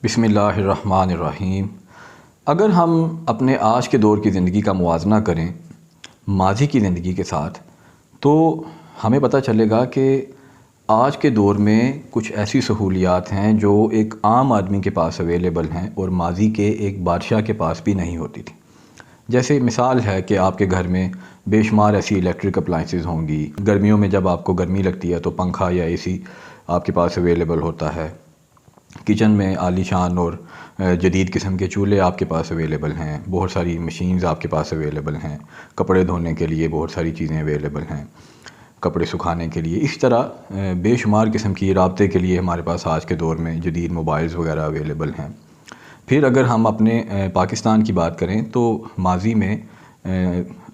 بسم اللہ الرحمن الرحیم۔ اگر ہم اپنے آج کے دور کی زندگی کا موازنہ کریں ماضی کی زندگی کے ساتھ تو ہمیں پتہ چلے گا کہ آج کے دور میں کچھ ایسی سہولیات ہیں جو ایک عام آدمی کے پاس اویلیبل ہیں اور ماضی کے ایک بادشاہ کے پاس بھی نہیں ہوتی تھی۔ جیسے مثال ہے کہ آپ کے گھر میں بے شمار ایسی الیکٹرک اپلائنسز ہوں گی۔ گرمیوں میں جب آپ کو گرمی لگتی ہے تو پنکھا یا اے سی آپ کے پاس اویلیبل ہوتا ہے۔ کچن میں عالی شان اور جدید قسم کے چولہے آپ کے پاس اویلیبل ہیں، بہت ساری مشینز آپ کے پاس اویلیبل ہیں، کپڑے دھونے کے لیے بہت ساری چیزیں اویلیبل ہیں، کپڑے سکھانے کے لیے، اس طرح بے شمار قسم کی رابطے کے لیے ہمارے پاس آج کے دور میں جدید موبائلز وغیرہ اویلیبل ہیں۔ پھر اگر ہم اپنے پاکستان کی بات کریں تو ماضی میں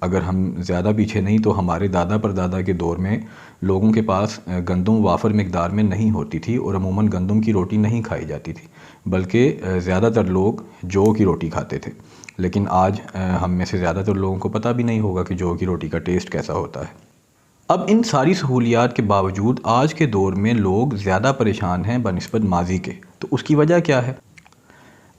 اگر ہم زیادہ پیچھے نہیں تو ہمارے دادا پردادا کے دور میں لوگوں کے پاس گندم وافر مقدار میں نہیں ہوتی تھی اور عموماً گندم کی روٹی نہیں کھائی جاتی تھی، بلکہ زیادہ تر لوگ جو کی روٹی کھاتے تھے۔ لیکن آج ہم میں سے زیادہ تر لوگوں کو پتہ بھی نہیں ہوگا کہ جو کی روٹی کا ٹیسٹ کیسا ہوتا ہے۔ اب ان ساری سہولیات کے باوجود آج کے دور میں لوگ زیادہ پریشان ہیں بنسبت ماضی کے۔ تو اس کی وجہ کیا ہے؟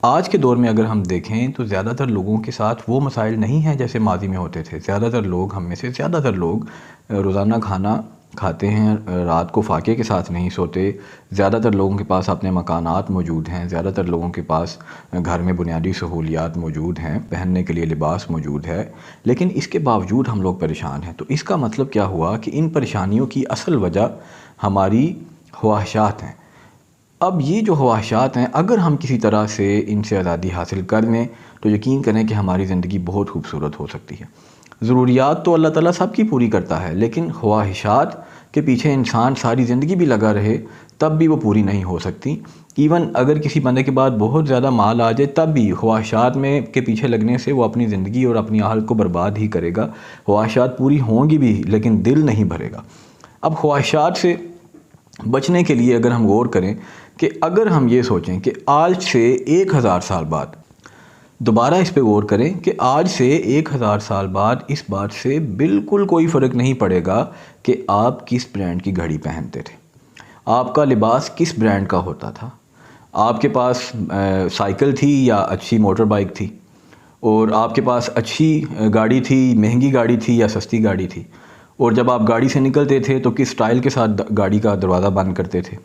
آج کے دور میں اگر ہم دیکھیں تو زیادہ تر لوگوں کے ساتھ وہ مسائل نہیں ہیں جیسے ماضی میں ہوتے تھے۔ زیادہ تر لوگ، ہم میں سے زیادہ تر لوگ روزانہ کھانا کھاتے ہیں، رات کو فاقے کے ساتھ نہیں سوتے، زیادہ تر لوگوں کے پاس اپنے مکانات موجود ہیں، زیادہ تر لوگوں کے پاس گھر میں بنیادی سہولیات موجود ہیں، پہننے کے لیے لباس موجود ہے، لیکن اس کے باوجود ہم لوگ پریشان ہیں۔ تو اس کا مطلب کیا ہوا کہ ان پریشانیوں کی اصل وجہ ہماری خواہشات ہیں۔ اب یہ جو خواہشات ہیں اگر ہم کسی طرح سے ان سے آزادی حاصل کر لیں تو یقین کریں کہ ہماری زندگی بہت خوبصورت ہو سکتی ہے۔ ضروریات تو اللہ تعالیٰ سب کی پوری کرتا ہے، لیکن خواہشات کے پیچھے انسان ساری زندگی بھی لگا رہے تب بھی وہ پوری نہیں ہو سکتی۔ ایون اگر کسی بندے کے بعد بہت زیادہ مال آ جائے تب بھی خواہشات میں کے پیچھے لگنے سے وہ اپنی زندگی اور اپنی حالت کو برباد ہی کرے گا۔ خواہشات پوری ہوں گی بھی لیکن دل نہیں بھرے گا۔ اب خواہشات سے بچنے کے لیے اگر ہم غور کریں کہ اگر ہم یہ سوچیں کہ آج سے 1000 سال بعد، دوبارہ اس پہ غور کریں کہ آج سے 1000 سال بعد اس بات سے بالکل کوئی فرق نہیں پڑے گا کہ آپ کس برانڈ کی گھڑی پہنتے تھے، آپ کا لباس کس برانڈ کا ہوتا تھا، آپ کے پاس سائیکل تھی یا اچھی موٹر بائک تھی، اور آپ کے پاس اچھی گاڑی تھی، مہنگی گاڑی تھی یا سستی گاڑی تھی، اور جب آپ گاڑی سے نکلتے تھے تو کس سٹائل کے ساتھ گاڑی کا دروازہ بند کرتے تھے۔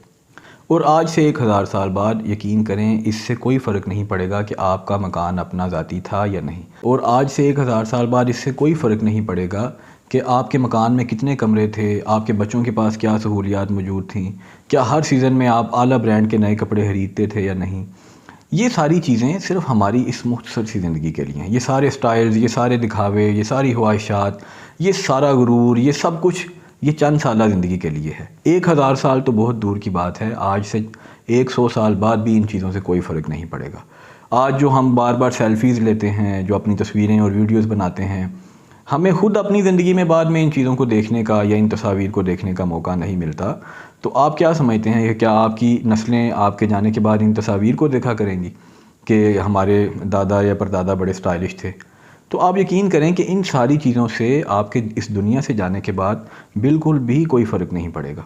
اور آج سے 1000 سال بعد یقین کریں اس سے کوئی فرق نہیں پڑے گا کہ آپ کا مکان اپنا ذاتی تھا یا نہیں، اور آج سے 1000 سال بعد اس سے کوئی فرق نہیں پڑے گا کہ آپ کے مکان میں کتنے کمرے تھے، آپ کے بچوں کے پاس کیا سہولیات موجود تھیں، کیا ہر سیزن میں آپ اعلیٰ برانڈ کے نئے کپڑے خریدتے تھے یا نہیں۔ یہ ساری چیزیں صرف ہماری اس مختصر سی زندگی کے لیے ہیں۔ یہ سارے سٹائلز، یہ سارے دکھاوے، یہ ساری خواہشات، یہ سارا غرور، یہ سب کچھ یہ چند سالہ زندگی کے لیے ہے۔ 1000 سال تو بہت دور کی بات ہے، آج سے 100 سال بعد بھی ان چیزوں سے کوئی فرق نہیں پڑے گا۔ آج جو ہم بار بار سیلفیز لیتے ہیں، جو اپنی تصویریں اور ویڈیوز بناتے ہیں، ہمیں خود اپنی زندگی میں بعد میں ان چیزوں کو دیکھنے کا یا ان تصاویر کو دیکھنے کا موقع نہیں ملتا۔ تو آپ کیا سمجھتے ہیں کہ کیا آپ کی نسلیں آپ کے جانے کے بعد ان تصاویر کو دیکھا کریں گی کہ ہمارے دادا یا پردادا بڑے سٹائلش تھے؟ تو آپ یقین کریں کہ ان ساری چیزوں سے آپ کے اس دنیا سے جانے کے بعد بالکل بھی کوئی فرق نہیں پڑے گا۔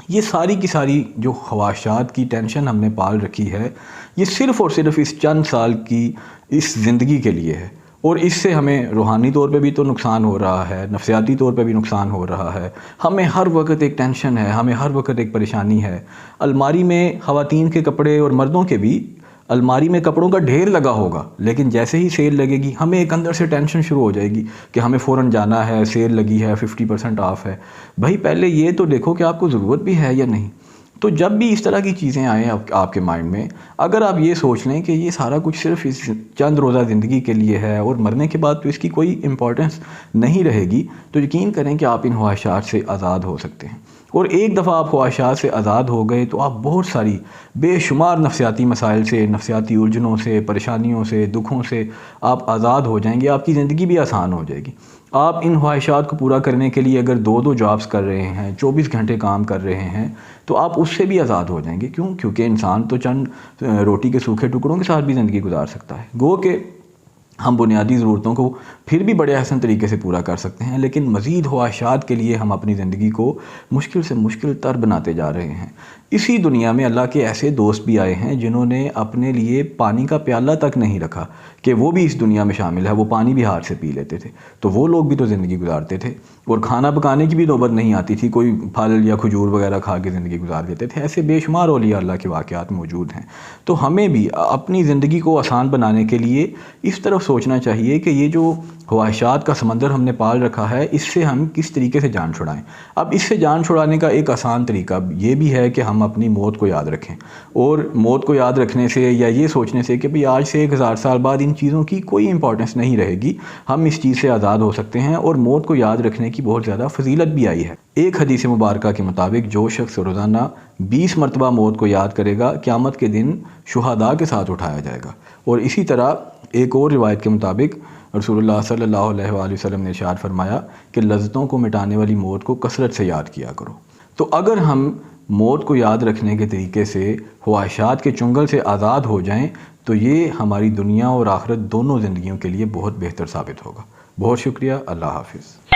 یہ ساری کی ساری جو خواہشات کی ٹینشن ہم نے پال رکھی ہے، یہ صرف اور صرف اس چند سال کی اس زندگی کے لیے ہے، اور اس سے ہمیں روحانی طور پہ بھی تو نقصان ہو رہا ہے، نفسیاتی طور پہ بھی نقصان ہو رہا ہے۔ ہمیں ہر وقت ایک ٹینشن ہے، ہمیں ہر وقت ایک پریشانی ہے۔ الماری میں خواتین کے کپڑے اور مردوں کے بھی الماری میں کپڑوں کا ڈھیر لگا ہوگا، لیکن جیسے ہی سیل لگے گی ہمیں ایک اندر سے ٹینشن شروع ہو جائے گی کہ ہمیں فوراً جانا ہے، سیل لگی ہے، 50% آف ہے۔ بھائی پہلے یہ تو دیکھو کہ آپ کو ضرورت بھی ہے یا نہیں۔ تو جب بھی اس طرح کی چیزیں آئیں آپ کے مائنڈ میں، اگر آپ یہ سوچ لیں کہ یہ سارا کچھ صرف اس چند روزہ زندگی کے لیے ہے اور مرنے کے بعد تو اس کی کوئی امپورٹنس نہیں رہے گی، تو یقین کریں کہ آپ ان خواہشات سے آزاد ہو سکتے ہیں۔ اور ایک دفعہ آپ خواہشات سے آزاد ہو گئے تو آپ بہت ساری بے شمار نفسیاتی مسائل سے، نفسیاتی الجھنوں سے، پریشانیوں سے، دکھوں سے آپ آزاد ہو جائیں گے، آپ کی زندگی بھی آسان ہو جائے گی۔ آپ ان خواہشات کو پورا کرنے کے لیے اگر 2 جابس کر رہے ہیں، 24 گھنٹے کام کر رہے ہیں، تو آپ اس سے بھی آزاد ہو جائیں گے۔ کیوں؟ کیونکہ انسان تو چند روٹی کے سوکھے ٹکڑوں کے ساتھ بھی زندگی گزار سکتا ہے۔ گو کہ ہم بنیادی ضرورتوں کو پھر بھی بڑے احسن طریقے سے پورا کر سکتے ہیں، لیکن مزید خواہشات کے لیے ہم اپنی زندگی کو مشکل سے مشکل تر بناتے جا رہے ہیں۔ اسی دنیا میں اللہ کے ایسے دوست بھی آئے ہیں جنہوں نے اپنے لیے پانی کا پیالہ تک نہیں رکھا کہ وہ بھی اس دنیا میں شامل ہے، وہ پانی بھی ہاتھ سے پی لیتے تھے، تو وہ لوگ بھی تو زندگی گزارتے تھے، اور کھانا پکانے کی بھی نوبت نہیں آتی تھی، کوئی پھل یا کھجور وغیرہ کھا کے زندگی گزار دیتے تھے۔ ایسے بے شمار اولیاء اللہ کے واقعات موجود ہیں۔ تو ہمیں بھی اپنی زندگی کو آسان بنانے کے لیے اس طرف سوچنا چاہیے کہ یہ جو خواہشات کا سمندر ہم نے پال رکھا ہے، اس سے ہم کس طریقے سے جان چھڑائیں۔ اب اس سے جان چھڑانے کا ایک آسان طریقہ یہ بھی ہے کہ ہم اپنی موت کو یاد رکھیں، اور موت کو یاد رکھنے سے یا یہ سوچنے سے کہ بھئی آج سے 1000 سال بعد ان چیزوں کی کوئی امپورٹنس نہیں رہے گی، ہم اس چیز سے آزاد ہو سکتے ہیں، اور موت کو یاد رکھنے کی بہت زیادہ فضیلت بھی آئی ہے۔ ایک حدیث مبارکہ کے مطابق جو شخص روزانہ 20 مرتبہ موت کو یاد کرے گا، قیامت کے دن شہداء کے ساتھ اٹھایا جائے گا۔ اور اسی طرح ایک اور روایت کے مطابق رسول اللہ صلی اللہ علیہ وآلہ وسلم نے ارشاد فرمایا کہ لذتوں کو مٹانے والی موت کو کثرت سے یاد کیا کرو۔ تو اگر ہم موت کو یاد رکھنے کے طریقے سے خواہشات کے چنگل سے آزاد ہو جائیں تو یہ ہماری دنیا اور آخرت دونوں زندگیوں کے لیے بہت بہتر ثابت ہوگا۔ بہت شکریہ، اللہ حافظ۔